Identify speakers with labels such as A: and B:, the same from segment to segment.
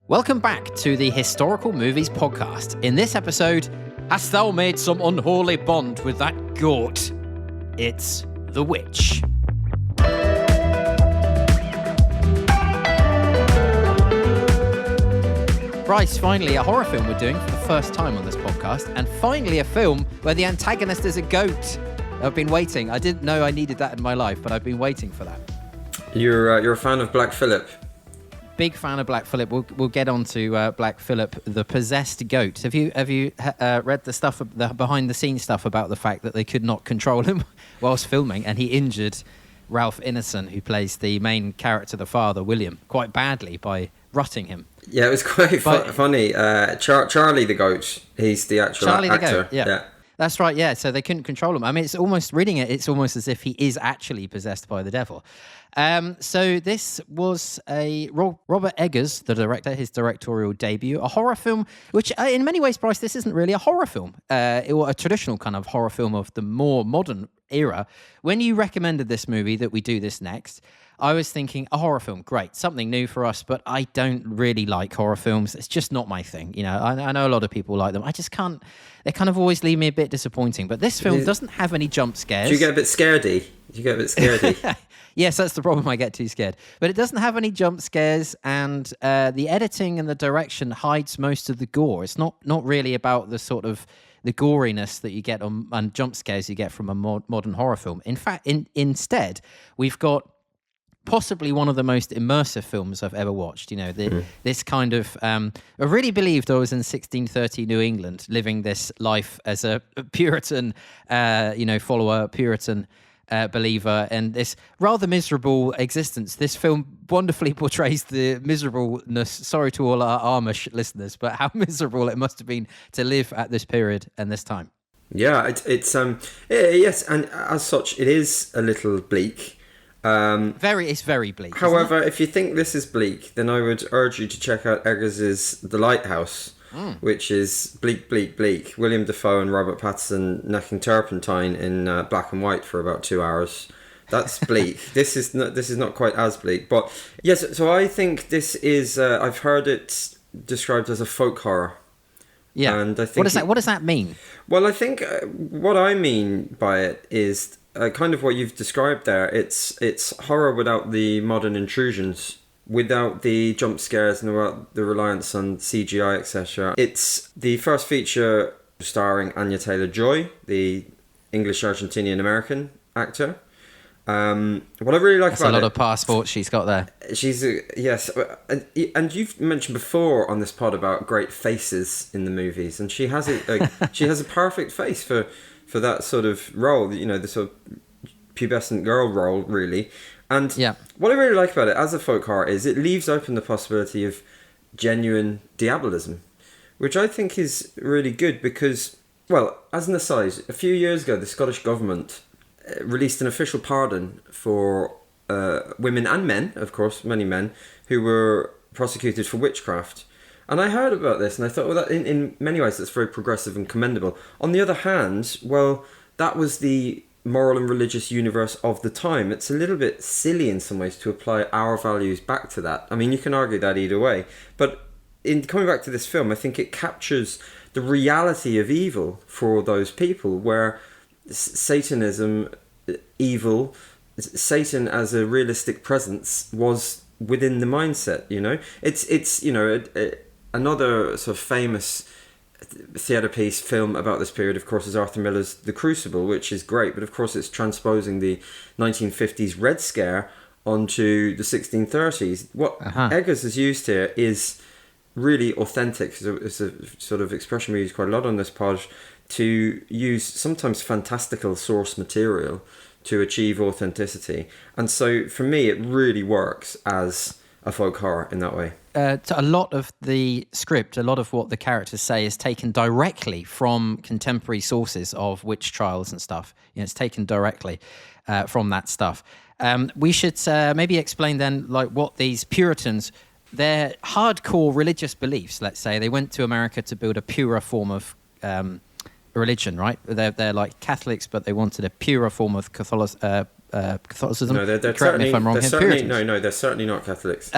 A: Welcome back to the Historical Movies Podcast. In this episode, hast thou made some unholy bond with that goat? It's The Witch. Bryce, finally a horror film we're doing for the first time on this podcast, and finally a film where the antagonist is a goat. I've been waiting. I didn't know I needed that in my life, but I've been waiting for that.
B: You're a fan of Black Phillip?
A: Big fan of Black Phillip. We'll get on to Black Phillip, the possessed goat. Have you read the stuff, the behind the scenes stuff about the fact that they could not control him whilst filming, and he injured Ralph Ineson, who plays the main character, the father, William, quite badly by rutting him.
B: Yeah, it was quite funny. Charlie the goat. He's the actual
A: Charlie
B: actor.
A: The goat, yeah. That's right, yeah. So they couldn't control him. I mean, it's almost as if he is actually possessed by the devil. So this was a Robert Eggers, the director, his directorial debut, a horror film, which in many ways, Bryce, this isn't really a horror film. It was a traditional kind of horror film of the more modern era. When you recommended this movie that we do this next, I was thinking a horror film, great, something new for us, but I don't really like horror films. It's just not my thing. You know, I know a lot of people like them. I just can't. They kind of always leave me a bit disappointing. But this film doesn't have any jump scares.
B: Do you get a bit scaredy?
A: Yes, that's the problem. I get too scared. But it doesn't have any jump scares, and the editing and the direction hides most of the gore. It's not really about the sort of the goriness that you get and jump scares you get from a modern horror film. In fact, instead, we've got possibly one of the most immersive films I've ever watched. You know, this kind of... I really believed I was in 1630 New England, living this life as a Puritan, follower, Puritan believer, and this rather miserable existence. This film wonderfully portrays the miserableness. Sorry to all our Amish listeners, but how miserable it must have been to live at this period and this time.
B: Yeah, yes, and as such, it is a little bleak.
A: It's very bleak.
B: However, if you think this is bleak, then I would urge you to check out Eggers's The Lighthouse, which is bleak, bleak, bleak. William Dafoe and Robert Pattinson necking turpentine in black and white for about 2 hours. That's bleak. This is not quite as bleak, but yes. So I think this is. I've heard it described as a folk horror.
A: Yeah.
B: And I think
A: what does that mean?
B: Well, I think what I mean by it is kind of what you've described there. It's horror without the modern intrusions, without the jump scares and without the reliance on CGI, etc. It's the first feature starring Anya Taylor-Joy, the English Argentinian American actor. What I really like about it...
A: That's a lot of passports she's got there.
B: Yes, and you've mentioned before on this pod about great faces in the movies, and she has she has a perfect face for that sort of role, you know, the sort of pubescent girl role, really. And what I really like about it as a folk horror is it leaves open the possibility of genuine diabolism, which I think is really good because, well, as an aside, a few years ago, the Scottish government released an official pardon for women and men, of course, many men, who were prosecuted for witchcraft. And I heard about this and I thought, well, that in many ways that's very progressive and commendable. On the other hand, well, that was the moral and religious universe of the time. It's a little bit silly in some ways to apply our values back to that. I mean, you can argue that either way. But in coming back to this film, I think it captures the reality of evil for those people, where Satanism, evil, Satan as a realistic presence was within the mindset, you know. It's you know, another sort of famous theatre piece film about this period, of course, is Arthur Miller's The Crucible, which is great, but of course it's transposing the 1950s Red Scare onto the 1630s. What Eggers has used here is really authentic. It's a sort of expression we use quite a lot on this pod, to use sometimes fantastical source material to achieve authenticity. And so for me, it really works as a folk horror in that way.
A: A lot of the script, a lot of what the characters say is taken directly from contemporary sources of witch trials and stuff. You know, it's taken directly from that stuff. We should maybe explain then, like, what these Puritans, their hardcore religious beliefs, let's say, they went to America to build a purer form of religion, right? They're like Catholics, but they wanted a purer form of Catholicism.
B: No, they're
A: Correct me if I'm wrong here.
B: They're certainly not Catholics.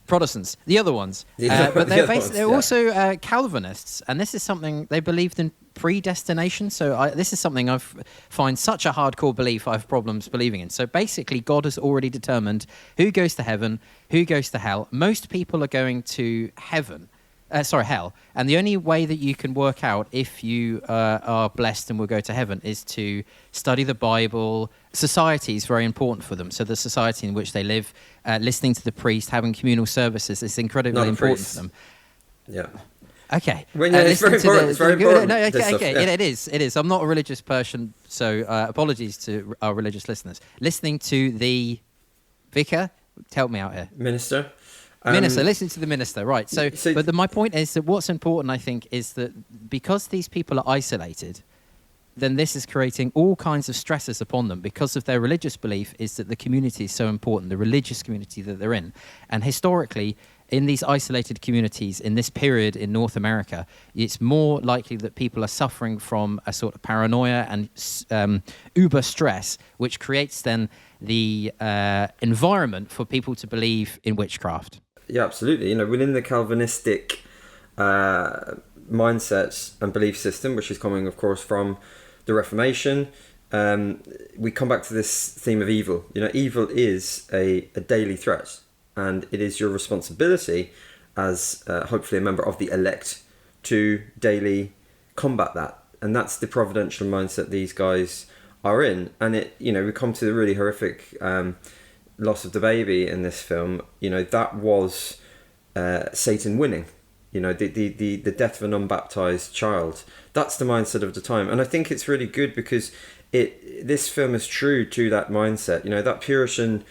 A: Protestants, the other ones. But they're also Calvinists, and this is something they believed in predestination. So this is something I find such a hardcore belief I have problems believing in. So basically, God has already determined who goes to heaven, who goes to hell. Most people are going to hell. And the only way that you can work out if you are blessed and will go to heaven is to study the Bible. Society is very important for them. So the society in which they live, listening to the priest, having communal services is incredibly important for them.
B: Yeah.
A: Okay.
B: It's very important. It's very important.
A: It is. I'm not a religious person, so apologies to our religious listeners. Listening to the vicar, help me out here.
B: Minister,
A: listen to the minister, right? But my point is that what's important, I think, is that because these people are isolated, then this is creating all kinds of stresses upon them because of their religious belief is that the community is so important, the religious community that they're in. And historically, in these isolated communities, in this period in North America, it's more likely that people are suffering from a sort of paranoia and uber stress, which creates then the environment for people to believe in witchcraft.
B: Yeah, absolutely. Within the Calvinistic mindset and belief system, which is coming, of course, from the Reformation, we come back to this theme of evil. Evil is a daily threat, and it is your responsibility as hopefully a member of the elect to daily combat that. And that's the providential mindset these guys are in. And we come to the really horrific loss of the baby in this film. That was Satan winning. The death of an unbaptized child. That's the mindset of the time, and I think it's really good because this film is true to that mindset. That Puritan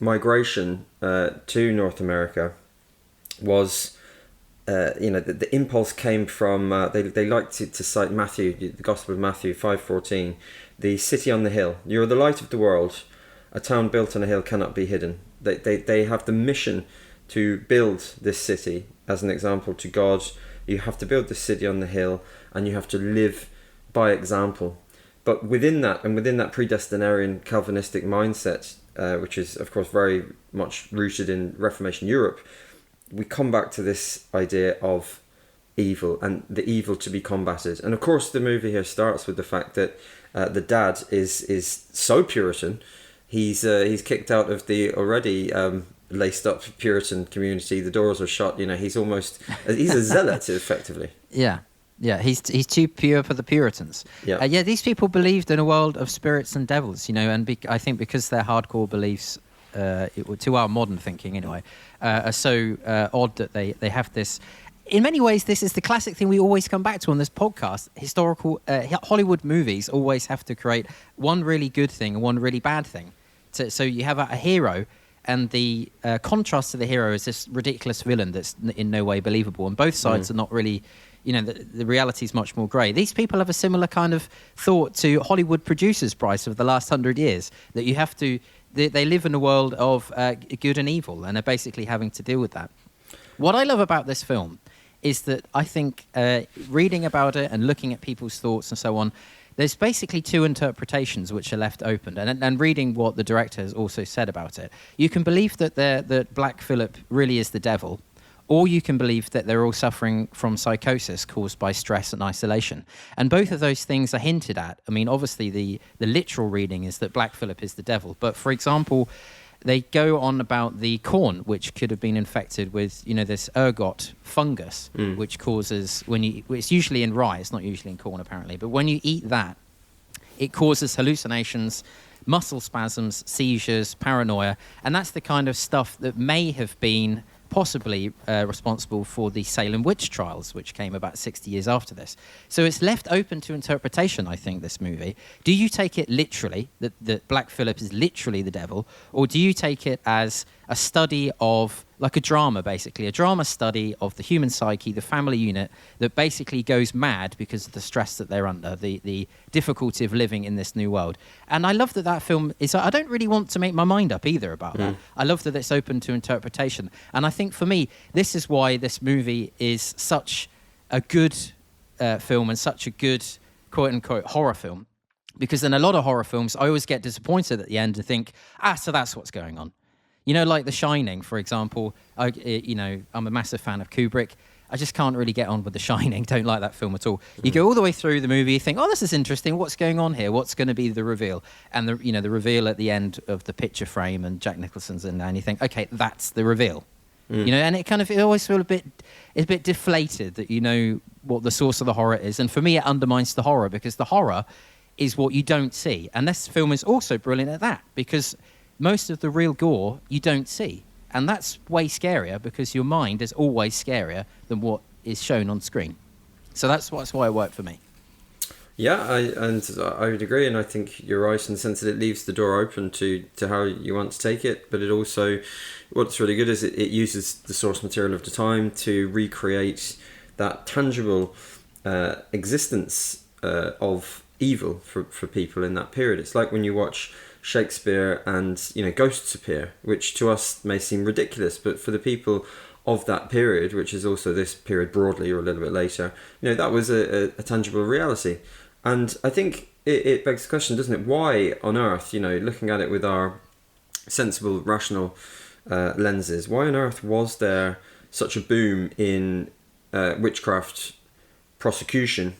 B: migration to North America was, the impulse came from they like to cite Matthew, the Gospel of Matthew 5:14, the city on the hill. You're the light of the world. A town built on a hill cannot be hidden. They have the mission to build this city as an example to God. You have to build this city on the hill, and you have to live by example. But within that predestinarian Calvinistic mindset, which is of course very much rooted in Reformation Europe, we come back to this idea of evil and the evil to be combated. And of course the movie here starts with the fact that the dad is so Puritan, he's kicked out of the already laced up Puritan community. The doors are shut. he's a zealot effectively.
A: He's too pure for the Puritans. These people believed in a world of spirits and devils, and I think because their hardcore beliefs to our modern thinking anyway are so odd that they have this. In many ways, this is the classic thing we always come back to on this podcast. Historical Hollywood movies always have to create one really good thing and one really bad thing. So you have a hero, and the contrast to the hero is this ridiculous villain that's in no way believable. And both sides are not really, the reality is much more grey. These people have a similar kind of thought to Hollywood producers, Bryce, of the last 100 years, that you have to, they live in a world of good and evil, and are basically having to deal with that. What I love about this film is that I think reading about it and looking at people's thoughts and so on, there's basically two interpretations which are left open. And reading what the director has also said about it, you can believe that Black Phillip really is the devil, or you can believe that they're all suffering from psychosis caused by stress and isolation. And both of those things are hinted at. I mean, obviously the literal reading is that Black Phillip is the devil. But for example, they go on about the corn, which could have been infected with, this ergot fungus, which causes, it's usually in rye, it's not usually in corn apparently, but when you eat that, it causes hallucinations, muscle spasms, seizures, paranoia, and that's the kind of stuff that may have been possibly responsible for the Salem witch trials, which came about 60 years after this. So it's left open to interpretation, I think, this movie. Do you take it literally, that Black Phillip is literally the devil, or do you take it as a study of, like a drama, basically, a drama study of the human psyche, the family unit, that basically goes mad because of the stress that they're under, the difficulty of living in this new world? And I love that film is, I don't really want to make my mind up either about that. I love that it's open to interpretation. And I think for me, this is why this movie is such a good film and such a good quote-unquote horror film. Because in a lot of horror films, I always get disappointed at the end and think, so that's what's going on. You know, like The Shining, for example. I'm a massive fan of Kubrick. I just can't really get on with The Shining. Don't like that film at all. You go all the way through the movie, you think, oh, this is interesting. What's going on here? What's going to be the reveal? And the reveal at the end of the picture frame, and Jack Nicholson's in there, and you think, okay, that's the reveal. And it always feels it's a bit deflated that you know what the source of the horror is. And for me, it undermines the horror, because the horror is what you don't see. And this film is also brilliant at that, because most of the real gore you don't see. And that's way scarier, because your mind is always scarier than what is shown on screen. So that's why it worked for me.
B: Yeah, I would agree, and I think you're right in the sense that it leaves the door open to how you want to take it, but it also, what's really good is it uses the source material of the time to recreate that tangible existence of evil for people in that period. It's like when you watch Shakespeare and ghosts appear, which to us may seem ridiculous, but for the people of that period, which is also this period broadly or a little bit later, that was a tangible reality. And I think it begs the question, doesn't it, why on earth, looking at it with our sensible, rational lenses, why on earth was there such a boom in witchcraft prosecution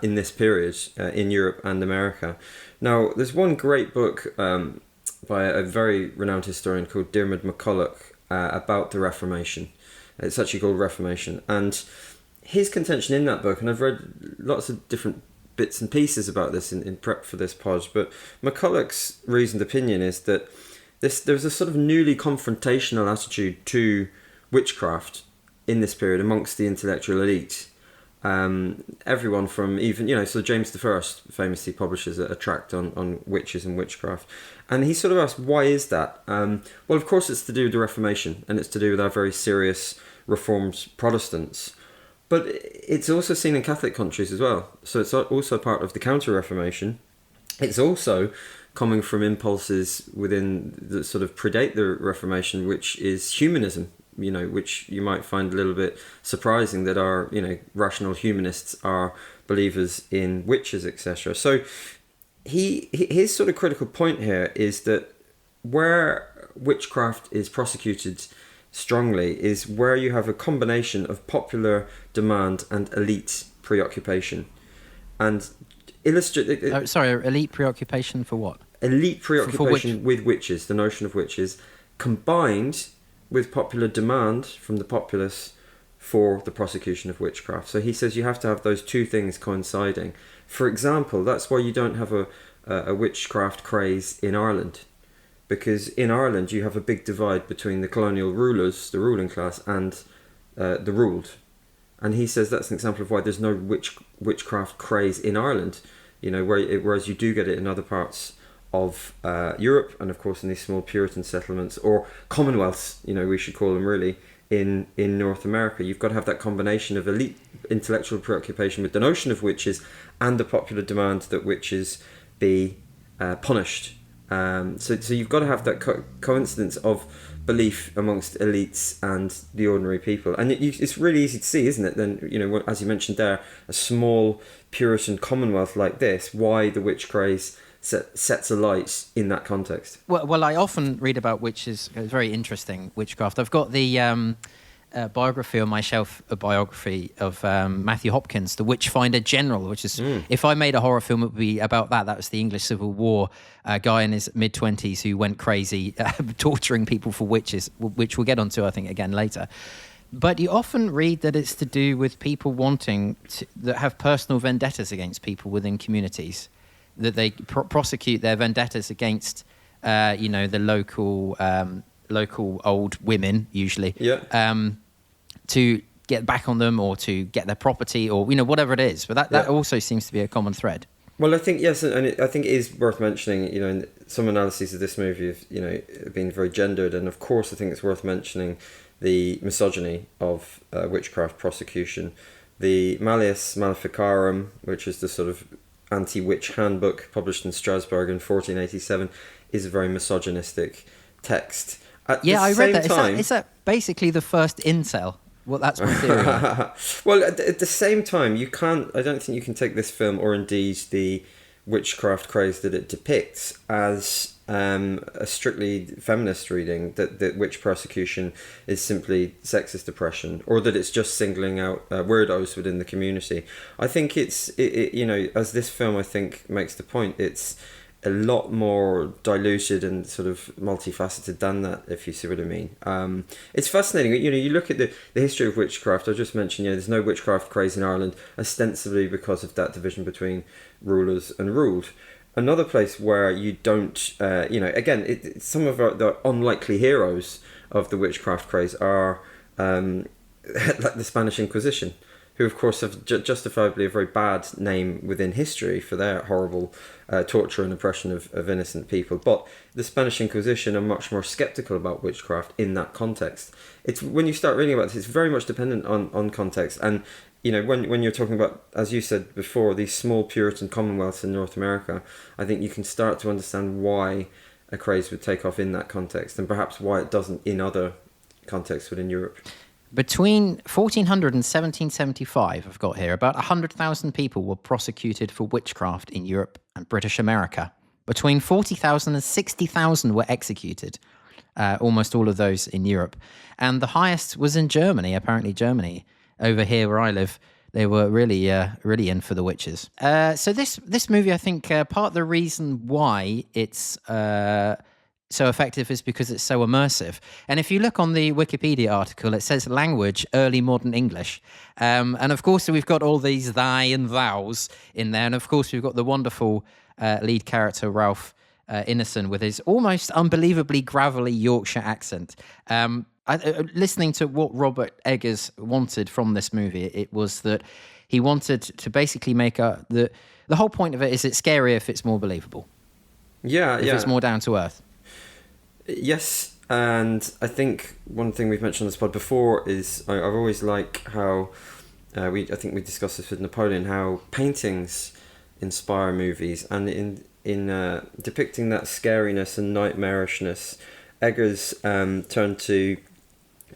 B: in this period in Europe and America? Now, there's one great book by a very renowned historian called Diarmaid MacCulloch about the Reformation. It's actually called Reformation. And his contention in that book, and I've read lots of different bits and pieces about this in prep for this pod, but MacCulloch's reasoned opinion is that there's a sort of newly confrontational attitude to witchcraft in this period amongst the intellectual elite. Everyone from even, so James I famously publishes a tract on witches and witchcraft. And he sort of asked, why is that? Well, of course, it's to do with the Reformation, and it's to do with our very serious Reformed Protestants. But it's also seen in Catholic countries as well. So it's also part of the Counter-Reformation. It's also coming from impulses within that sort of predate the Reformation, which is humanism, which you might find a little bit surprising that our, rational humanists are believers in witches, etc. So his sort of critical point here is that where witchcraft is prosecuted strongly is where you have a combination of popular demand and elite preoccupation. And illustrate...
A: elite preoccupation for what?
B: Elite preoccupation with witches, the notion of witches, combined with popular demand from the populace for the prosecution of witchcraft. So he says you have to have those two things coinciding. For example, that's why you don't have a witchcraft craze in Ireland, because in Ireland you have a big divide between the colonial rulers, the ruling class, and the ruled. And he says that's an example of why there's no witchcraft craze in Ireland, whereas you do get it in other parts of Europe, and of course in these small Puritan settlements, or commonwealths, we should call them really, in North America. You've got to have that combination of elite intellectual preoccupation with the notion of witches and the popular demand that witches be punished. So you've got to have that coincidence of belief amongst elites and the ordinary people. And it's really easy to see, isn't it, then, as you mentioned there, a small Puritan commonwealth like this, why the witch craze sets alight in that context.
A: Well, I often read about witches. It's very interesting, witchcraft. I've got the biography on my shelf, a biography of Mathew Hopkins, the Witchfinder General, which is, if I made a horror film, it would be about that. That was the English Civil War, guy in his mid-20s who went crazy, torturing people for witches, which we'll get onto, I think, again later. But you often read that it's to do with people that have personal vendettas against people within communities, that they prosecute their vendettas against, the local old women, usually, to get back on them or to get their property or, whatever it is. But that also seems to be a common thread.
B: Well, I think, yes, and I think it is worth mentioning, in some analyses of this movie have, been very gendered. And of course, I think it's worth mentioning the misogyny of witchcraft prosecution. The Malleus Maleficarum, which is the sort of anti-witch handbook published in Strasbourg in 1487, is a very misogynistic text.
A: I read that. Is that basically the first incel? Well, that's my theory.
B: Well, at the same time, I don't think you can take this film, or indeed the witchcraft craze that it depicts, as a strictly feminist reading, that witch persecution is simply sexist oppression, or that it's just singling out weirdos within the community. I think as this film I think makes the point, it's a lot more diluted and sort of multifaceted than that, if you see what I mean. It's fascinating. You look at the history of witchcraft. I just mentioned, there's no witchcraft craze in Ireland, ostensibly because of that division between rulers and ruled. Another place where you don't, again, some of the unlikely heroes of the witchcraft craze are like the Spanish Inquisition, who of course have justifiably a very bad name within history for their horrible torture and oppression of innocent people. But the Spanish Inquisition are much more sceptical about witchcraft in that context. It's when you start reading about this, it's very much dependent on context. And when you're talking about, as you said before, these small Puritan commonwealths in North America, I think you can start to understand why a craze would take off in that context, and perhaps why it doesn't in other contexts within Europe.
A: Between 1400 and 1775, I've got here, about 100,000 people were prosecuted for witchcraft in Europe and British America. Between 40,000 and 60,000 were executed, almost all of those in Europe. And the highest was in Germany, apparently Germany. Over here where I live, they were really in for the witches. So this movie, I think, part of the reason why it's so effective is because it's so immersive. And if you look on the Wikipedia article, it says language, early modern English. And of course, we've got all these thy and thous in there. And of course, we've got the wonderful lead character, Ralph Ineson, with his almost unbelievably gravelly Yorkshire accent. Listening to what Robert Eggers wanted from this movie, it was that he wanted to basically make the whole point of it is it's scarier if it's more believable. If it's more down to earth.
B: Yes, and I think one thing we've mentioned on this pod before is I've always liked how I think we discussed this with Napoleon, how paintings inspire movies, and in depicting that scariness and nightmarishness, Eggers turned to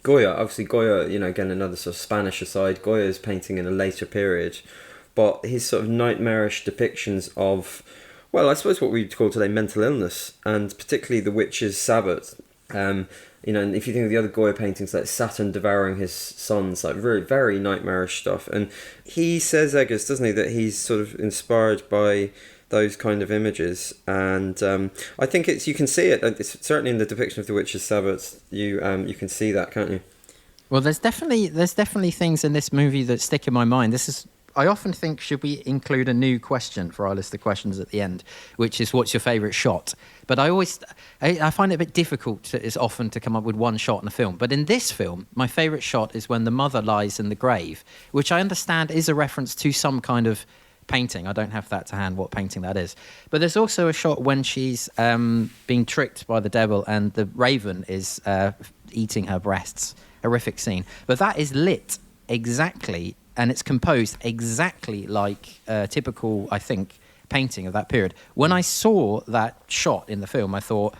B: Goya. Obviously Goya, again, another sort of Spanish aside, Goya is painting in a later period, but his sort of nightmarish depictions of, well, I suppose what we'd call today mental illness, and particularly the witch's Sabbath. And if you think of the other Goya paintings, like Saturn devouring his sons, like very, very nightmarish stuff. And he says, Eggers, doesn't he, that he's sort of inspired by those kind of images. And I think you can see it. It's certainly in the depiction of the witch's Sabbath. You can see that, can't you?
A: Well, there's definitely things in this movie that stick in my mind. I often think, should we include a new question for our list of questions at the end, which is, what's your favourite shot? But I find it a bit difficult as often to come up with one shot in a film. But in this film, my favourite shot is when the mother lies in the grave, which I understand is a reference to some kind of painting. I don't have that to hand, what painting that is. But there's also a shot when she's being tricked by the devil and the raven is eating her breasts. Horrific scene. But that is lit exactly, and it's composed exactly like a typical, I think, painting of that period. When I saw that shot in the film, I thought,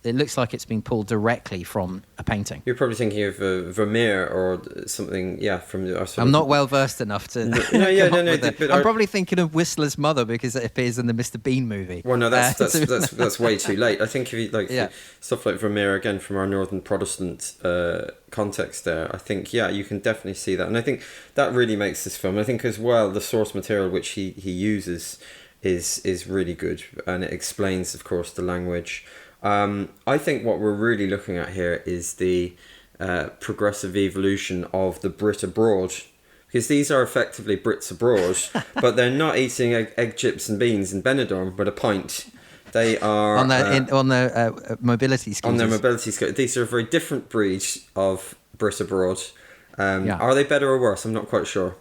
A: it looks like it's been pulled directly from a painting.
B: You're probably thinking of Vermeer or something, from...
A: I'm not well versed enough to. I'm probably thinking of Whistler's Mother because it appears in the Mr. Bean movie.
B: Well, no, that's way too late. I think if you stuff like Vermeer, again from our Northern Protestant context there, I think you can definitely see that, and I think that really makes this film. I think as well the source material which he uses is really good, and it explains, of course, the language. I think what we're really looking at here is the progressive evolution of the Brit abroad, because these are effectively Brits abroad, but they're not eating egg chips and beans in Benidorm with a pint. They are
A: on their mobility scooters.
B: On their mobility scooters. These are a very different breed of Brit abroad. Are they better or worse? I'm not quite sure.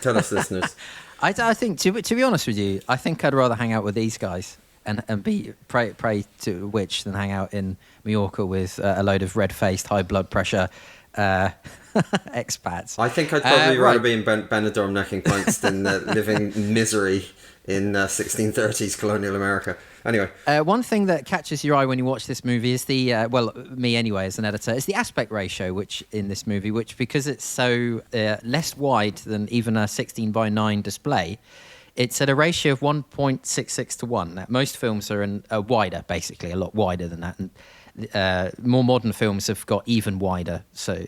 B: Tell us, listeners.
A: I think, to be honest with you, I think I'd rather hang out with these guys and be pray to a witch than hang out in Mallorca with a load of red-faced, high blood pressure expats.
B: I think I'd probably rather be in Benidorm necking pints than living in misery in 1630s colonial America. Anyway.
A: One thing that catches your eye when you watch this movie is me anyway as an editor, is the aspect ratio which in this movie, which because it's so less wide than even a 16:9 display, It's at a ratio of 1.66 to 1. Now, most films are wider, basically, a lot wider than that. And more modern films have got even wider. So,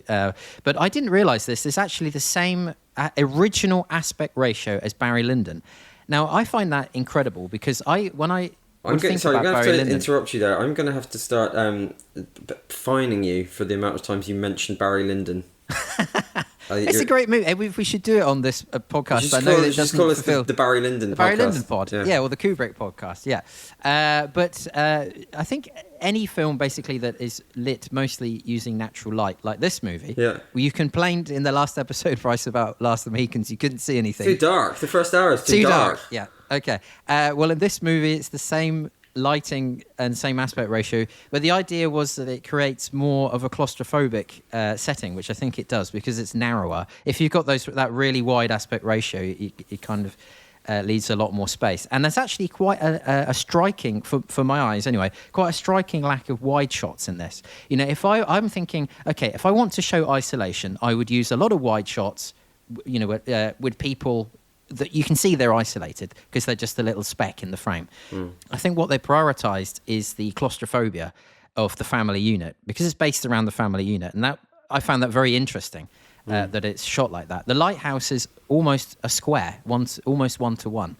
A: but I didn't realise this. It's actually the same original aspect ratio as Barry Lyndon. Now, I find that incredible because
B: I'm going to have to interrupt you there. I'm going to have to start fining you for the amount of times you mentioned Barry Lyndon.
A: It's a great movie. We should do it on this podcast. I know that it doesn't
B: call us
A: fulfill
B: the Barry Lyndon podcast.
A: Barry Lyndon pod, or the Kubrick podcast, But I think any film basically that is lit mostly using natural light, like this movie.
B: Yeah.
A: You complained in the last episode, Bryce, about Last of the Mohicans. You couldn't see anything.
B: Too dark. The first hour is too dark.
A: Yeah. Okay. Well, in this movie, it's the same lighting and same aspect ratio, but the idea was that it creates more of a claustrophobic setting, which I think it does because it's narrower. If you've got that really wide aspect ratio, it kind of leaves a lot more space. And there's actually quite a striking, for my eyes anyway, quite a striking lack of wide shots in this. You know, if I'm thinking, okay, if I want to show isolation, I would use a lot of wide shots, you know, with people that you can see they're isolated because they're just a little speck in the frame. I think what they prioritized is the claustrophobia of the family unit because it's based around the family unit, and that I found that very interesting that it's shot like that. The lighthouse is almost a square, almost 1-to-1.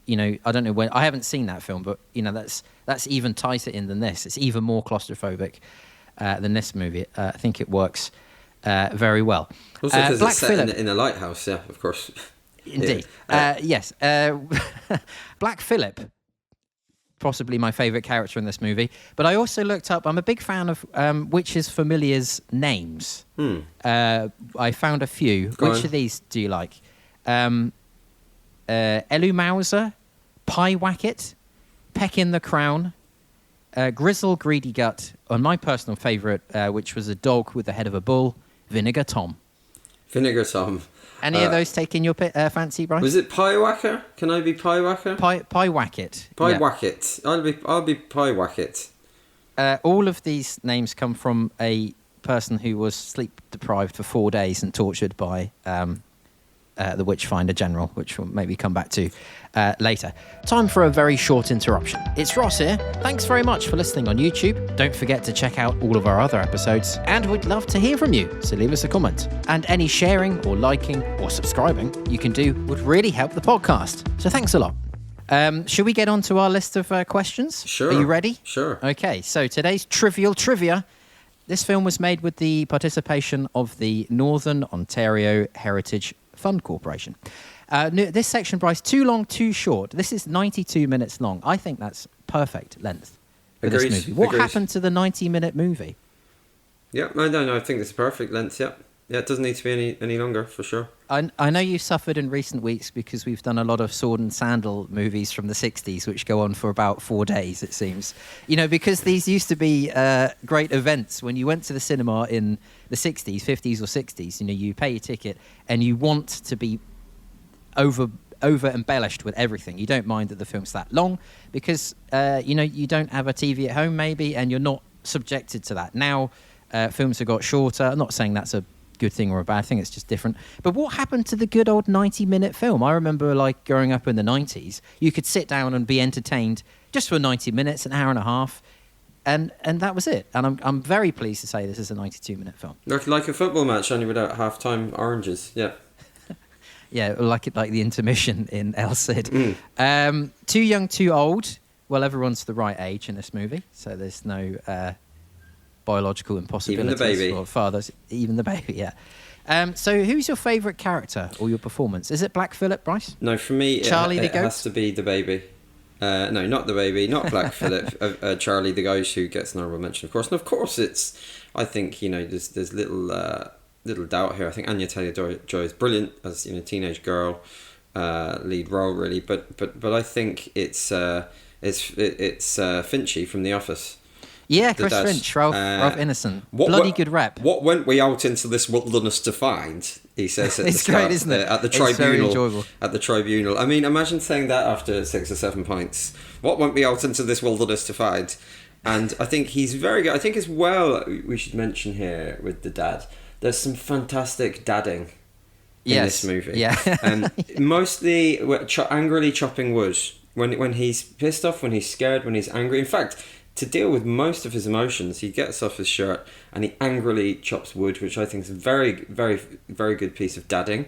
A: You know, I don't know when I haven't seen that film, but you know that's even tighter in than this. It's even more claustrophobic than this movie. I think it works very well.
B: Also, because it's set in a lighthouse, yeah, of course.
A: Indeed. Yes. Black Phillip, possibly my favourite character in this movie. But I also looked up, I'm a big fan of Witches' familiars' names. I found a few. Which of these do you like? Elu Mauser, Pie Wacket, Peck in the Crown, Grizzle Greedy Gut, and my personal favourite, which was a dog with the head of a bull, Vinegar Tom.
B: Vinegar Tom.
A: Any of those taking your fancy, Bryce?
B: Was it Pie Whacker? Can I be Pie Whacker?
A: Pie Wacket.
B: Pie Wacket. I'll be Pie Wacket.
A: All of these names come from a person who was sleep deprived for 4 days and tortured by the Witchfinder General, which we'll maybe come back to later. Time for a very short interruption. It's Ross here. Thanks very much for listening on YouTube. Don't forget to check out all of our other episodes, and we'd love to hear from you, so leave us a comment. And any sharing or liking or subscribing you can do would really help the podcast. So thanks a lot. Should we get on to our list of questions?
B: Sure.
A: Are you ready?
B: Sure.
A: Okay, so today's trivial trivia. This film was made with the participation of the Northern Ontario Heritage Fund Corporation. This section, Bryce, too long, too short. This is 92 minutes long. I think that's perfect length for this movie. What happened to the 90-minute movie?
B: Yeah, I don't know. I think it's perfect length, yeah. Yeah, it doesn't need to be any longer, for sure.
A: I know you've suffered in recent weeks because we've done a lot of sword and sandal movies from the 60s, which go on for about 4 days, it seems. You know, because these used to be great events. When you went to the cinema in the 60s, 50s or 60s, you know, you pay your ticket and you want to be over embellished with everything. You don't mind that the film's that long because, you know, you don't have a TV at home maybe and you're not subjected to that. Now, films have got shorter. I'm not saying that's a good thing or a bad thing, it's just different. But what happened to the good old 90-minute film? I remember, like, growing up in the 90s, you could sit down and be entertained just for 90 minutes, an hour and a half, and that was it. And I'm very pleased to say this is a 92-minute film.
B: Like a football match, only without half-time oranges, yeah.
A: Yeah, like the intermission in El Cid. Too Young, Too Old. Well, everyone's the right age in this movie, so there's no biological impossibilities.
B: Even the baby.
A: Or fathers, even the baby, yeah. So who's your favourite character or your performance? Is it Black Phillip, Bryce?
B: No, for me,
A: Charlie the
B: it
A: Goat?
B: has to be the baby. No, not the baby, not Black Phillip. Charlie the Ghost, who gets an honourable mention, of course. And of course, I think, you know, there's little doubt here. I think Anya Taylor-Joy is brilliant as, you know, teenage girl lead role, really. But I think it's Finchy from The Office.
A: Yeah, Chris Finch, Ralph Ineson. Good rep.
B: What went we out into this wilderness to find? He says at the
A: it's
B: start,
A: great, isn't it?
B: At the
A: it's
B: tribunal.
A: Very enjoyable.
B: At the tribunal. I mean, imagine saying that after 6 or 7 pints. What went we out into this wilderness to find? And I think he's very good. I think as well, we should mention here with the dad, there's some fantastic dadding in this movie.
A: Yeah.
B: Mostly angrily chopping wood. When he's pissed off, when he's scared, when he's angry. In fact, to deal with most of his emotions, he gets off his shirt and he angrily chops wood, which I think is a very, very, very good piece of dadding.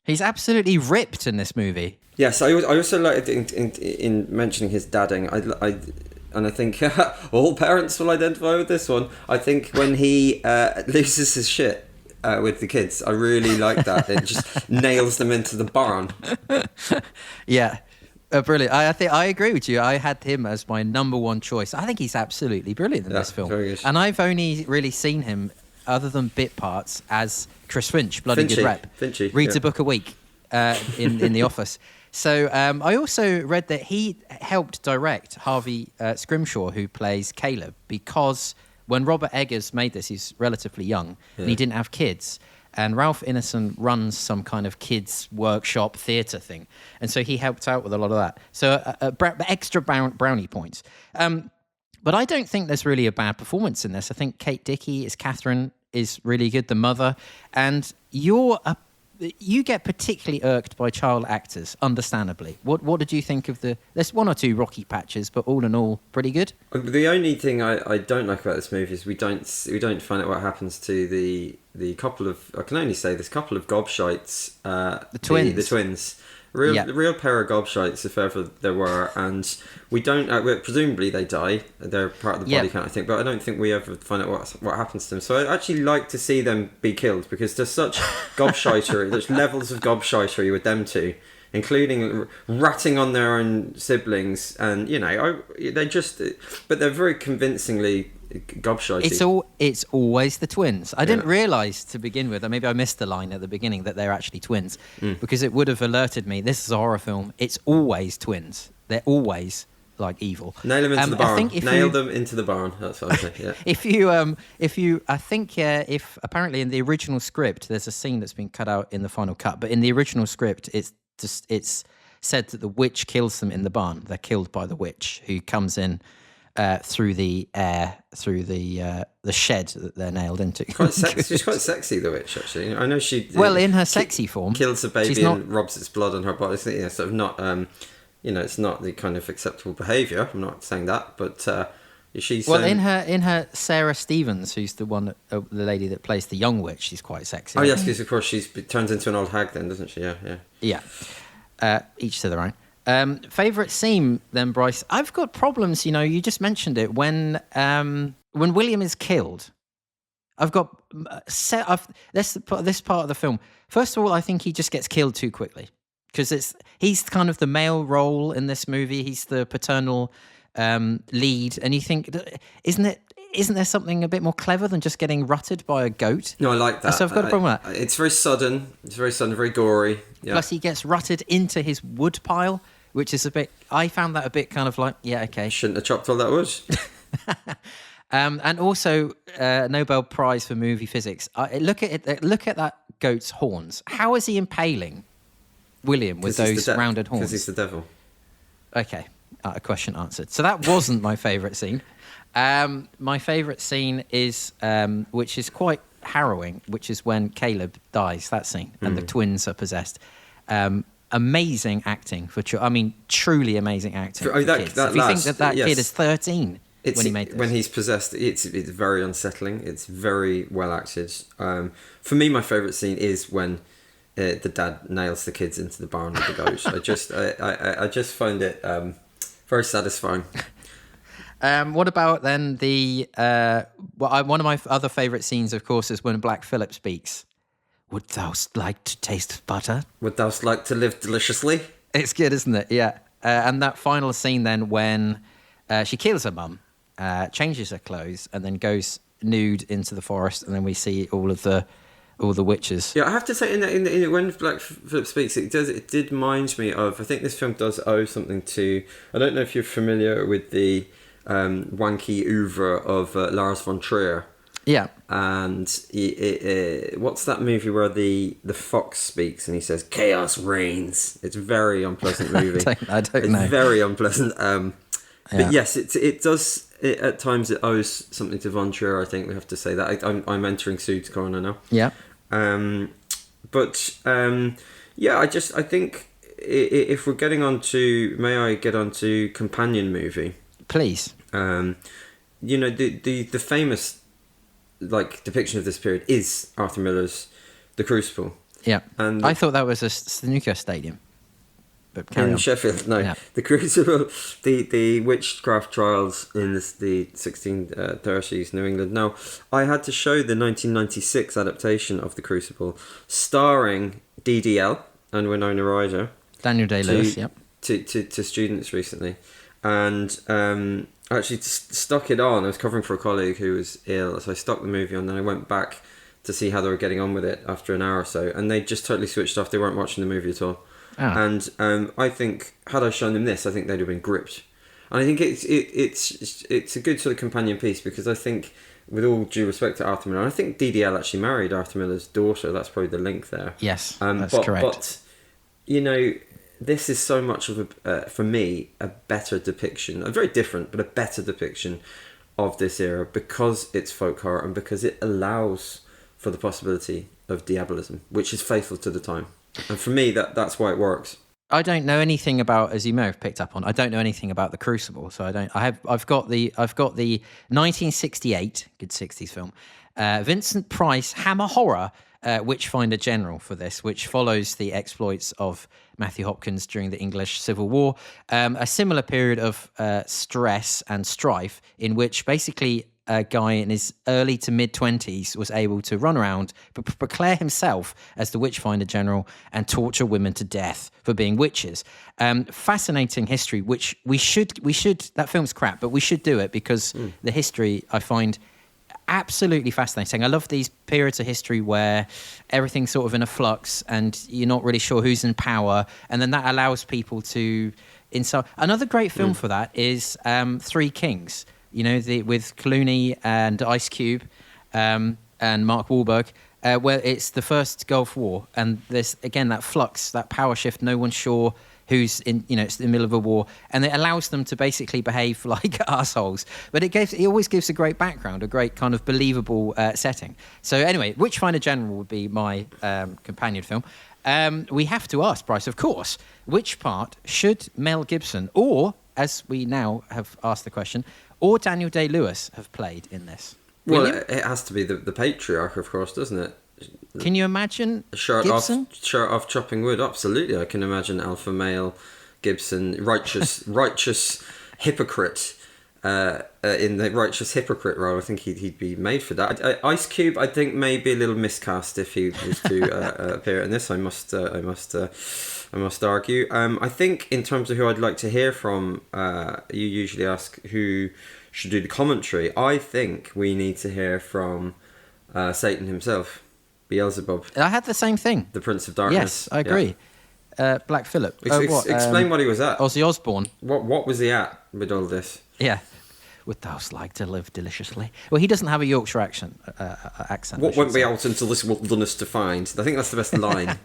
A: He's absolutely ripped in this movie.
B: Yes, I also like in mentioning his dadding. I think all parents will identify with this one. I think when he loses his shit with the kids, I really like that. It just nails them into the barn.
A: Yeah. Brilliant. I think I agree with you. I had him as my number one choice. I think he's absolutely brilliant in this film.
B: Very good.
A: And I've only really seen him, other than bit parts, as Chris Finch, bloody good rep.
B: Finchy,
A: reads a book a week in the office. So I also read that he helped direct Harvey Scrimshaw, who plays Caleb, because when Robert Eggers made this, he's relatively young and he didn't have kids. And Ralph Ineson runs some kind of kids workshop theatre thing. And so he helped out with a lot of that. So extra brownie points. But I don't think there's really a bad performance in this. I think Kate Dickie as Catherine is really good, the mother. And you get particularly irked by child actors, understandably. What did you think of there's one or two rocky patches, but all in all, pretty good?
B: The only thing I don't like about this movie is we don't find out what happens to the couple of, I can only say this, couple of gobshites. The
A: twins.
B: The twins. Real pair of gobshites, if ever there were, and we don't. Presumably they die. They're part of the body count, I think, but I don't think we ever find out what happens to them. So I actually like to see them be killed because there's such gobshitery. There's levels of gobshitery with them two, including ratting on their own siblings, and but they're very convincingly gobshite.
A: It's always the twins. I didn't realise to begin with, or maybe I missed the line at the beginning, that they're actually twins, because it would have alerted me. This is a horror film. It's always twins. They're always like evil.
B: Nail them into the barn. Nail them into the barn. That's what I think. Yeah.
A: If apparently in the original script, there's a scene that's been cut out in the final cut, but in the original script, it's said that the witch kills them in the barn. They're killed by the witch, who comes in through the air, through the shed that they're nailed into.
B: She's quite sexy, the witch, actually. I know she...
A: in her sexy form.
B: Kills a baby and robs its blood on her body. It's sort of not... it's not the kind of acceptable behaviour. I'm not saying that, but she's...
A: in her Sarah Stevens, who's the lady that plays the young witch, she's quite sexy.
B: Oh, yes, because of course she turns into an old hag then, doesn't she? Yeah.
A: Each to their own. Favourite scene then, Bryce? I've got problems, you just mentioned it. When William is killed, I've got this part of the film. First of all, I think he just gets killed too quickly, because he's kind of the male role in this movie. He's the paternal lead, and you think, isn't there something a bit more clever than just getting rutted by a goat?
B: No, I like that.
A: So I've got a problem with that.
B: It's very sudden. Very gory. Yeah.
A: Plus, he gets rutted into his wood pile, which is I found that a bit kind of like, yeah, okay.
B: Shouldn't have chopped all that wood.
A: And also, Nobel Prize for movie physics. Look at that goat's horns. How is he impaling William with those rounded horns?
B: Because he's the devil.
A: Okay, a question answered. So that wasn't my favourite scene. My favourite scene is, which is quite harrowing, which is when Caleb dies, that scene, and the twins are possessed. Amazing acting truly amazing acting. If you think that kid is 13 when he made this.
B: When he's possessed, it's very unsettling. It's very well acted. For me, my favourite scene is when the dad nails the kids into the barn with the goat. I just find it very satisfying.
A: What about then one of my other favourite scenes, of course, is when Black Phillip speaks. Would thou like to taste butter?
B: Would thou like to live deliciously?
A: It's good, isn't it? Yeah. And that final scene then when she kills her mum, changes her clothes, and then goes nude into the forest, and then we see all the witches.
B: Yeah, I have to say, in when Black Phillip speaks, it did remind me of. I think this film does owe something to. I don't know if you're familiar with the wanky oeuvre of Lars von Trier.
A: Yeah.
B: And what's that movie where the fox speaks and he says "Chaos reigns"? It's a very unpleasant movie.
A: I don't know.
B: It's very unpleasant. But yes, it does. At times it owes something to von Trier. I think we have to say that. I'm entering Sude's corner now.
A: Yeah.
B: But yeah, I think if we're getting on to, may I get on to companion movie?
A: Please.
B: You know, the famous like depiction of this period is Arthur Miller's The Crucible.
A: Yeah,
B: and
A: I thought that was a snooker stadium. But carry
B: in
A: on.
B: Sheffield, no.
A: Yeah.
B: The Crucible, the witchcraft trials in the 1630s New England. Now, I had to show the 1996 adaptation of The Crucible, starring DDL and Winona Ryder.
A: Daniel Day-Lewis, yep.
B: To students recently. And I actually stuck it on. I was covering for a colleague who was ill, so I stuck the movie on, and then I went back to see how they were getting on with it after an hour or so, and they just totally switched off. They weren't watching the movie at all. And I think, had I shown them this, I think they'd have been gripped. And I think it's a good sort of companion piece, because I think, with all due respect to Arthur Miller, I think DDL actually married Arthur Miller's daughter. That's probably the link there.
A: Yes, that's correct.
B: But, you know, this is so much of for me, a better depiction, a very different, but a better depiction of this era, because it's folk horror and because it allows for the possibility of diabolism, which is faithful to the time. And for me, that's why it works.
A: I don't know anything about, as you may have picked up on, I don't know anything about The Crucible, so I've got the 1968 good 60s film, Vincent Price Hammer horror Witchfinder General for this, which follows the exploits of Mathew Hopkins during the English Civil War, a similar period of stress and strife in which basically a guy in his early to mid-20s was able to run around, but proclaim himself as the Witchfinder General and torture women to death for being witches. Fascinating history, which we should, that film's crap, but we should do it, because the history I find absolutely fascinating. I love these periods of history where everything's sort of in a flux and you're not really sure who's in power, and then that allows people to insult. Another great film for that is Three Kings, you know, with Clooney and Ice Cube and Mark Wahlberg, where it's the first Gulf War, and there's again that flux, that power shift. No one's sure who's in, you know, it's the middle of a war, and it allows them to basically behave like assholes. But it always gives a great background, a great kind of believable setting. So anyway, Witchfinder General would be my companion film. We have to ask, Bryce, of course, which part should Mel Gibson, or, as we now have asked the question, or Daniel Day-Lewis have played in this?
B: Well, it has to be the patriarch, of course, doesn't it?
A: Can you imagine
B: shirt
A: Gibson?
B: Shirt off chopping wood, absolutely. I can imagine alpha male Gibson, righteous hypocrite, in the righteous hypocrite role. I think he'd be made for that. Ice Cube, I think, may be a little miscast if he was to appear in this. I must argue. I think in terms of who I'd like to hear from, you usually ask who should do the commentary. I think we need to hear from Satan himself, Beelzebub.
A: I had the same thing.
B: The Prince of Darkness.
A: Yes, I agree. Yeah. Black Phillip.
B: Explain what he was at.
A: Ozzy Osbourne.
B: What was he at with all this?
A: Yeah. Would thou like to live deliciously? Well, he doesn't have a Yorkshire accent.
B: What won't be out until this wilderness to find? I think that's the best line.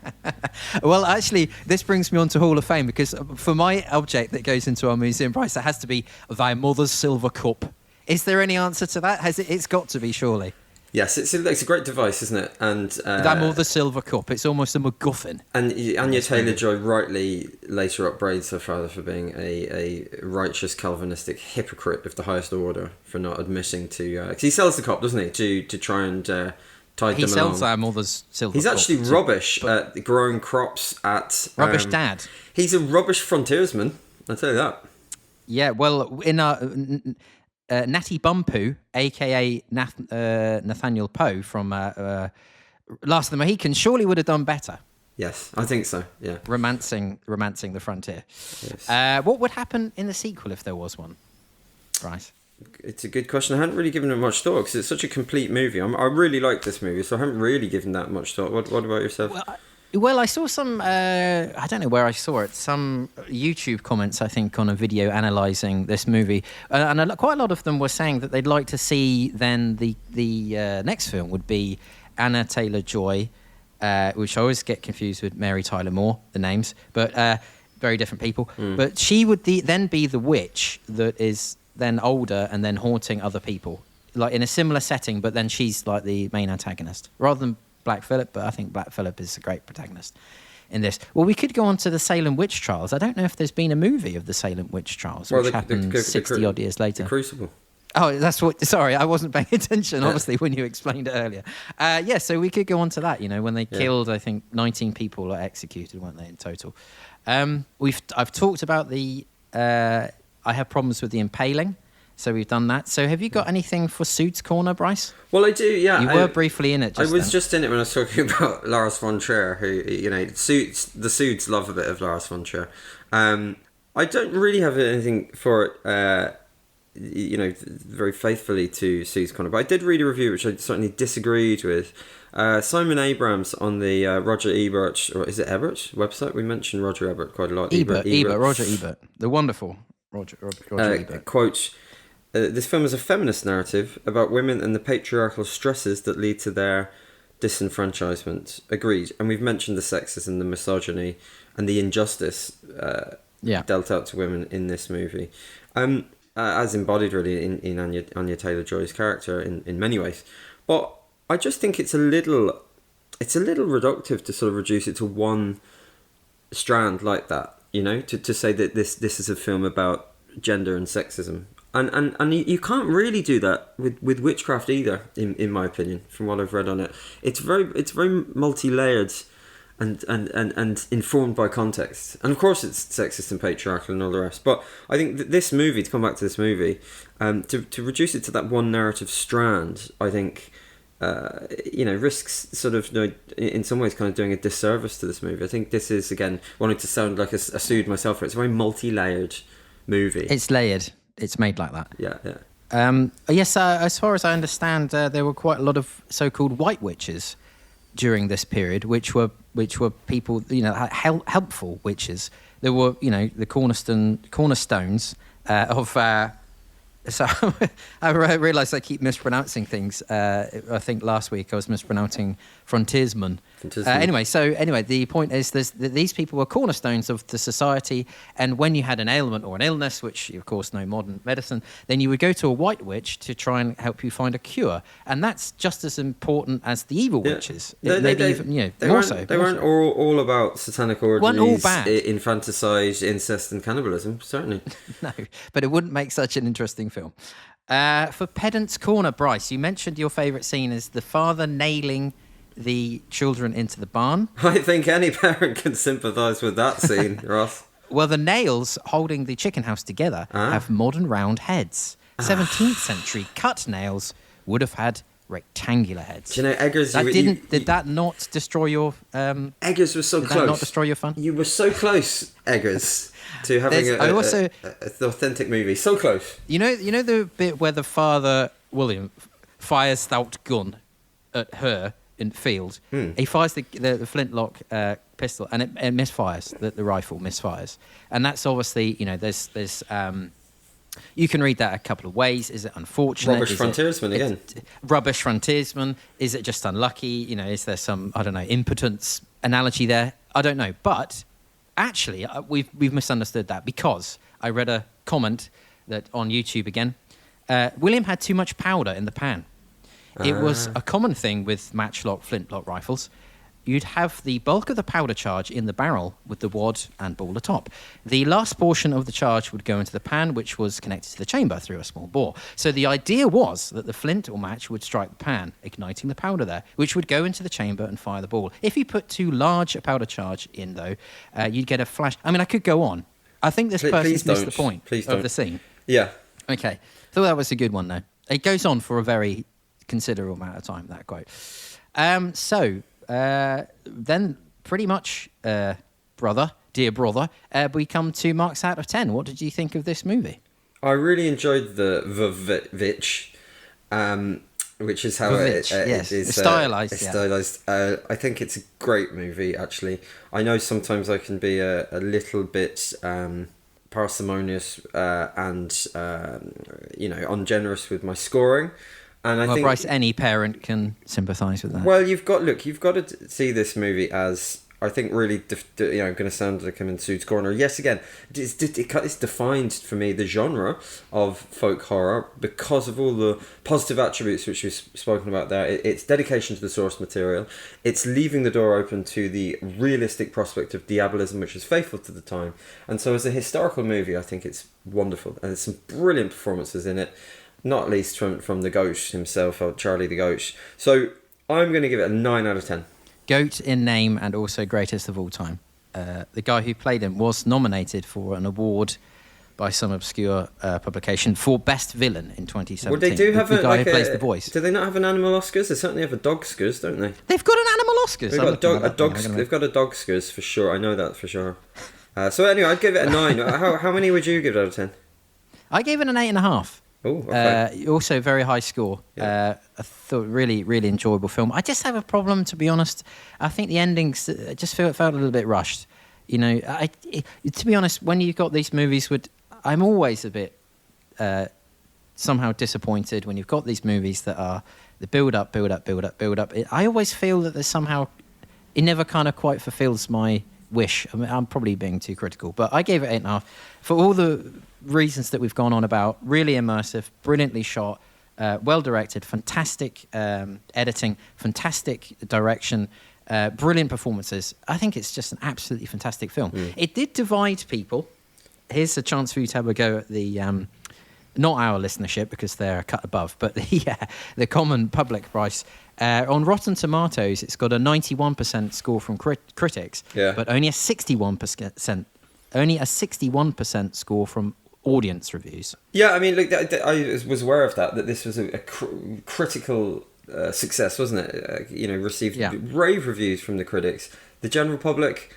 A: Well, actually, this brings me on to Hall of Fame, because for my object that goes into our museum, Bryce, it has to be thy mother's silver cup. Is there any answer to that? It's got to be, surely.
B: Yes, it's a great device, isn't it? And
A: thy mother's silver cup. It's almost a MacGuffin.
B: And Anya Taylor-Joy rightly later upbraids her father for being a righteous Calvinistic hypocrite of the highest order, for not admitting to. Because he sells the cup, doesn't he? To try and tide them along.
A: He sells thy mother's silver cup.
B: He's actually rubbish at growing crops at.
A: Rubbish dad.
B: He's a rubbish frontiersman. I'll tell you that.
A: Yeah, well, in Natty Bumpu, a.k.a. Nathaniel Poe from Last of the Mohicans, surely would have done better.
B: Yes, I think so, yeah.
A: Romancing the frontier.
B: Yes.
A: What would happen in the sequel if there was one, Bryce?
B: It's a good question. I hadn't really given it much thought, because it's such a complete movie. I really like this movie, so I haven't really given that much thought. What about yourself?
A: Well, I saw some, I don't know where I saw it, some YouTube comments, I think, on a video analysing this movie. And quite a lot of them were saying that they'd like to see then the next film would be Anya Taylor-Joy, which I always get confused with Mary Tyler Moore, the names, but very different people. But she would then be the witch that is then older and then haunting other people, like in a similar setting, but then she's like the main antagonist, rather than Black Phillip, but I think Black Phillip is a great protagonist in this. Well, we could go on to the Salem witch trials. I don't know if there's been a movie of the Salem witch trials, which happened 60 odd years later.
B: The Crucible.
A: Oh, that's what. Sorry, I wasn't paying attention. Obviously, when you explained it earlier. So we could go on to that. When they killed, I think 19 people are executed, weren't they in total? I've talked about the. I have problems with the impaling, so we've done that. So have you got anything for Suits Corner, Bryce?
B: Well, I do. Yeah,
A: you were briefly in it.
B: I was just in it when I was talking about Lars von Trier, who the Suits love a bit of Lars von Trier. I don't really have anything for it. Very faithfully to Sue's Corner. But I did read a review which I certainly disagreed with. Simon Abrams on the Roger Ebert, or is it Ebert website? We mentioned Roger Ebert quite a lot.
A: Roger Ebert. The wonderful Roger Ebert.
B: Quote, this film is a feminist narrative about women and the patriarchal stresses that lead to their disenfranchisement. Agreed. And we've mentioned the sexism, the misogyny, and the injustice dealt out to women in this movie. As embodied really in Anya Taylor-Joy's character in many ways. But I just think it's a little reductive to sort of reduce it to one strand like that, to say that this is a film about gender and sexism. And you can't really do that with Witchcraft either, in my opinion, from what I've read on it. It's very multi-layered and informed by context. And of course it's sexist and patriarchal and all the rest. But I think that this movie, to come back to this movie, to reduce it to that one narrative strand, I think, risks sort of, in some ways, kind of doing a disservice to this movie. I think this is, again, wanting to sound like a sued myself, it's a very multi-layered movie.
A: It's layered. It's made like that.
B: Yeah.
A: Yes, as far as I understand, there were quite a lot of so-called white witches during this period, which were people, helpful witches. There were, the cornerstones of. So I realised I keep mispronouncing things. I think last week I was mispronouncing frontiersman. Anyway, the point is that these people were cornerstones of the society, and when you had an ailment or an illness, which you of course know modern medicine, then you would go to a white witch to try and help you find a cure, and that's just as important as the evil witches. They
B: weren't all about satanic orgies,
A: weren't all bad.
B: Infanticide, incest, and cannibalism. Certainly,
A: no, but it wouldn't make such an interesting film. For Pedant's Corner, Bryce, you mentioned your favourite scene is the father nailing the children into the barn.
B: I think any parent can sympathise with that scene, Ross.
A: Well, the nails holding the chicken house together have modern round heads. 17th century cut nails would have had rectangular heads.
B: Do you know, Eggers...
A: Did that not destroy your...
B: Eggers was so close.
A: Did that not destroy your fun?
B: You were so close, Eggers, to having an authentic movie. So close.
A: You know the bit where the father, William, fires that gun at her in the field? He fires the flintlock pistol, and it misfires. The rifle misfires. And that's obviously, there's... you can read that a couple of ways. Is it unfortunate?
B: Rubbish frontiersman again.
A: Rubbish frontiersman. Is it just unlucky? Is there some, I don't know, impotence analogy there? I don't know. But actually, we've misunderstood that, because I read a comment that on YouTube again, William had too much powder in the pan. It was a common thing with matchlock flintlock rifles. You'd have the bulk of the powder charge in the barrel with the wad and ball atop. The last portion of the charge would go into the pan, which was connected to the chamber through a small bore. So the idea was that the flint or match would strike the pan, igniting the powder there, which would go into the chamber and fire the ball. If you put too large a powder charge in, though, you'd get a flash. I mean, I could go on. I think this person's missed the point of the scene.
B: Yeah.
A: Okay. Thought that was a good one, though. It goes on for a very considerable amount of time, that quote. Then pretty much, dear brother, we come to marks out of 10. What did you think of this movie?
B: I really enjoyed the Vich, which is how it is
A: stylized.
B: Stylized. I think it's a great movie, actually. I know sometimes I can be a little bit parsimonious and ungenerous with my scoring. And I think,
A: Bryce, any parent can sympathise with that.
B: Well, you've got to see this movie as I think really, I'm going to sound like I'm in Sue's corner. Yes, again, it's defined for me the genre of folk horror because of all the positive attributes which we've spoken about there. It's dedication to the source material. It's leaving the door open to the realistic prospect of diabolism, which is faithful to the time. And so as a historical movie, I think it's wonderful. And there's some brilliant performances in it, not least from the Ghost himself, or Charlie the Ghost. So I'm going to give it a 9 out of 10.
A: GOAT in name and also greatest of all time. The guy who played him was nominated for an award by some obscure publication for Best Villain in 2017.
B: Well, they do have
A: the guy who plays the voice.
B: Do they not have an animal Oscars? They certainly have a dog Oscars, don't they?
A: They've got an animal Oscars.
B: They've got a dog Oscars for sure. I know that for sure. So anyway, I'd give it a 9. How many would you give it out of 10?
A: I gave it an 8.5.
B: Oh, okay.
A: Also very high score.
B: Yeah.
A: I thought really, really enjoyable film. I just have a problem, to be honest. I think the endings just felt a little bit rushed. You know, to be honest, when you've got these movies, I'm always a bit somehow disappointed when you've got these movies that are the build up. I always feel that there's somehow it never kind of quite fulfills my wish. I mean, I'm probably being too critical, but I gave it 8.5 for all the reasons that we've gone on about. Really immersive, brilliantly shot, well directed, fantastic editing, fantastic direction, brilliant performances. I think it's just an absolutely fantastic film. It did divide people. Here's a chance for you to have a go at the not our listenership, because they're a cut above, but the common public price. On Rotten Tomatoes, it's got a 91% score from critics, but only a 61% score from audience reviews.
B: Yeah, I mean, look, I was aware of that this was a critical success, wasn't it? Received rave reviews from the critics. The general public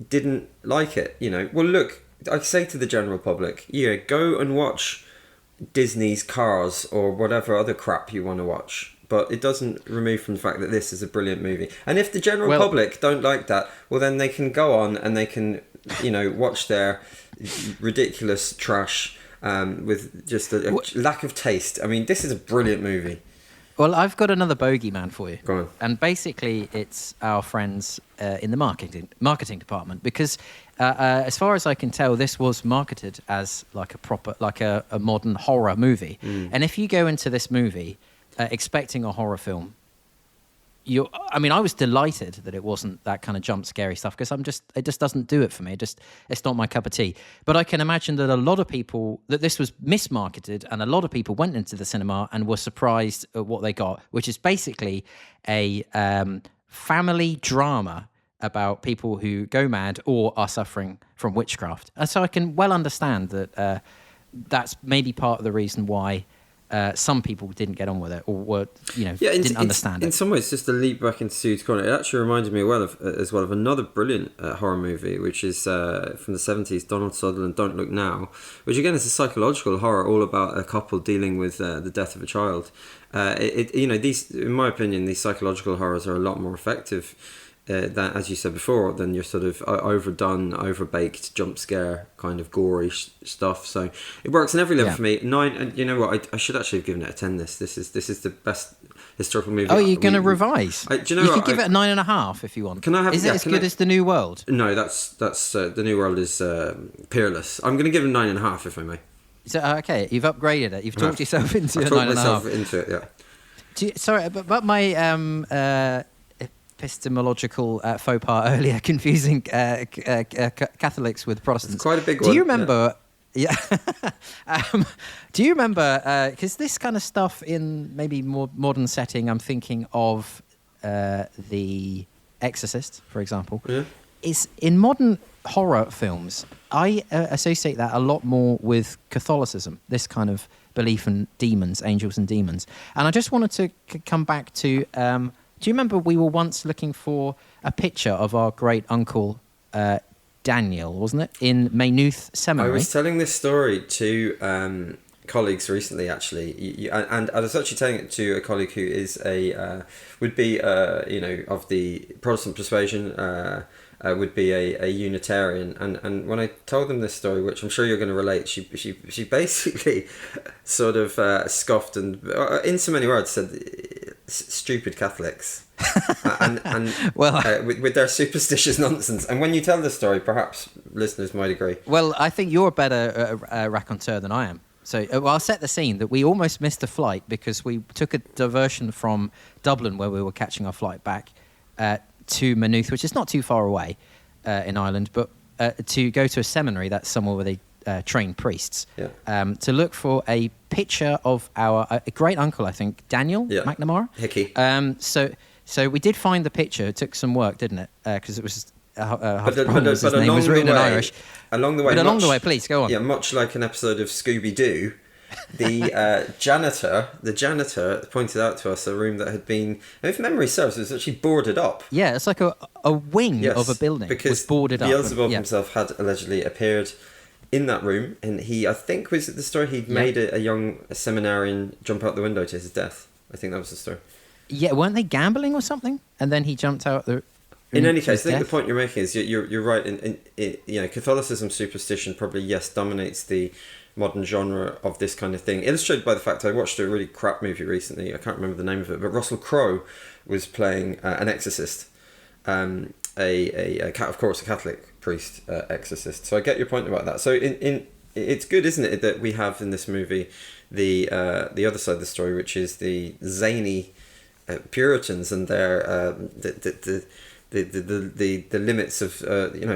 B: didn't like it. Well, look, I say to the general public, go and watch Disney's Cars or whatever other crap you want to watch. But it doesn't remove from the fact that this is a brilliant movie. And if the general public don't like that, well, then they can go on and they can, watch their ridiculous trash with just a lack of taste. I mean, this is a brilliant movie.
A: Well, I've got another bogeyman for you.
B: Go on.
A: And basically, it's our friends in the marketing department, because as far as I can tell, this was marketed as like a modern horror movie. And if you go into this movie expecting a horror film, I was delighted that it wasn't that kind of jump scary stuff, because it just doesn't do it for me. It's not my cup of tea. But I can imagine that a lot of people, that this was mismarketed, and a lot of people went into the cinema and were surprised at what they got, which is basically a family drama about people who go mad or are suffering from witchcraft. And so I can well understand that that's maybe part of the reason why some people didn't get on with it, or didn't understand it. In
B: some ways, just to leap back into Sue's corner, it actually reminded me as well of another brilliant horror movie, which is from the 70s, Donald Sutherland, Don't Look Now, which again is a psychological horror all about a couple dealing with the death of a child. These, in my opinion, these psychological horrors are a lot more effective that, as you said before, than your sort of overdone, overbaked, jump scare kind of gory stuff. So it works on every level for me. 9, and you know what? I should actually have given it a 10. This is the best historical movie.
A: Oh, you're going to revise? You could give it a 9.5 if you want.
B: Can I have?
A: Is it as good as The New World?
B: No, that's The New World is peerless. I'm going to give it a 9.5 if I may.
A: So okay, you've upgraded it. You've talked yourself into a 9.5.
B: I've talked myself into it. Yeah.
A: Sorry, but my epistemological faux pas earlier, confusing Catholics with Protestants.
B: It's quite a big one.
A: Do you remember? Yeah. Do you remember? Because this kind of stuff in maybe more modern setting, I'm thinking of The Exorcist, for example.
B: Yeah.
A: Is in modern horror films, I associate that a lot more with Catholicism. This kind of belief in demons, angels and demons. And I just wanted to come back to. Do you remember we were once looking for a picture of our great uncle Daniel, wasn't it, in Maynooth Seminary?
B: I was telling this story to colleagues recently, actually, and I was actually telling it to a colleague who is would be of the Protestant persuasion, would be a Unitarian, and when I told them this story, which I'm sure you're going to relate, she basically sort of scoffed and, in so many words, said stupid Catholics, and
A: Well,
B: with their superstitious nonsense. And when you tell the story, perhaps listeners might agree.
A: well, I think you're a better raconteur than I am. So I'll set the scene that we almost missed a flight because we took a diversion from Dublin, where we were catching our flight back, to Maynooth, which is not too far away in Ireland, but to go to a seminary, that's somewhere where they train priests, to look for a picture of our a great uncle, I think, Daniel McNamara.
B: Hickey.
A: So we did find the picture. It took some work, didn't it? Because it was
B: but
A: his name was written in Irish.
B: Along the way,
A: but along the way, please go on.
B: Yeah, much like an episode of Scooby-Doo, the janitor pointed out to us a room that had been, if memory serves, it was actually boarded up.
A: Yeah, it's like a wing of a building
B: because
A: was boarded up.
B: Beelzebub himself had allegedly appeared in that room, and he, I think, was it the story he'd made a young seminarian jump out the window to his death. I think that was the story.
A: Yeah, weren't they gambling or something? And then he jumped out the.
B: In any case, I think the point you're making is you're right. In Catholicism, superstition probably dominates the modern genre of this kind of thing. Illustrated by the fact I watched a really crap movie recently. I can't remember the name of it, but Russell Crowe was playing an exorcist, of course, a Catholic priest exorcist. So I get your point about that. So it's good, isn't it, that we have in this movie the other side of the story, which is the zany Puritans and their the limits of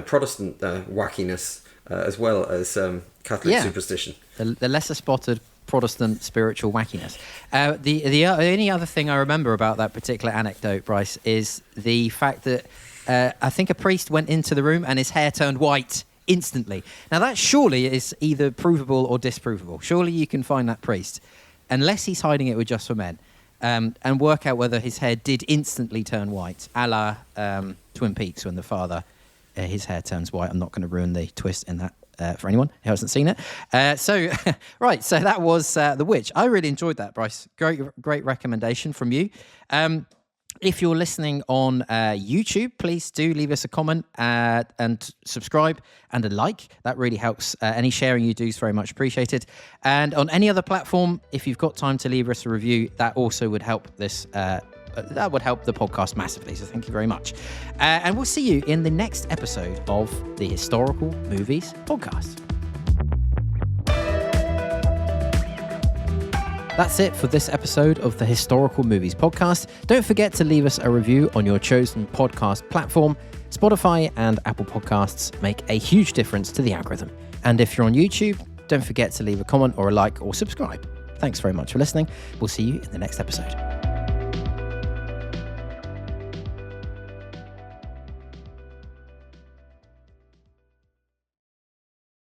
B: Protestant wackiness as well as Catholic superstition.
A: The lesser spotted Protestant spiritual wackiness. The only other thing I remember about that particular anecdote, Bryce, is the fact that I think a priest went into the room and his hair turned white instantly. Now that surely is either provable or disprovable. Surely you can find that priest, unless he's hiding it with Just for Men. And work out whether his hair did instantly turn white, a la Twin Peaks, when the father, his hair turns white. I'm not going to ruin the twist in that for anyone who hasn't seen it. So that was The Witch. I really enjoyed that, Bryce. Great recommendation from you. If you're listening on YouTube, please do leave us a comment and subscribe and a like. That really helps. Any sharing you do is very much appreciated. And on any other platform, if you've got time to leave us a review, that also would help this. That would help the podcast massively. So thank you very much. And we'll see you in the next episode of the Historical Movies Podcast. That's it for this episode of the Historical Movies Podcast. Don't forget to leave us a review on your chosen podcast platform. Spotify and Apple Podcasts make a huge difference to the algorithm. And if you're on YouTube, don't forget to leave a comment or a like or subscribe. Thanks very much for listening. We'll see you in the next episode.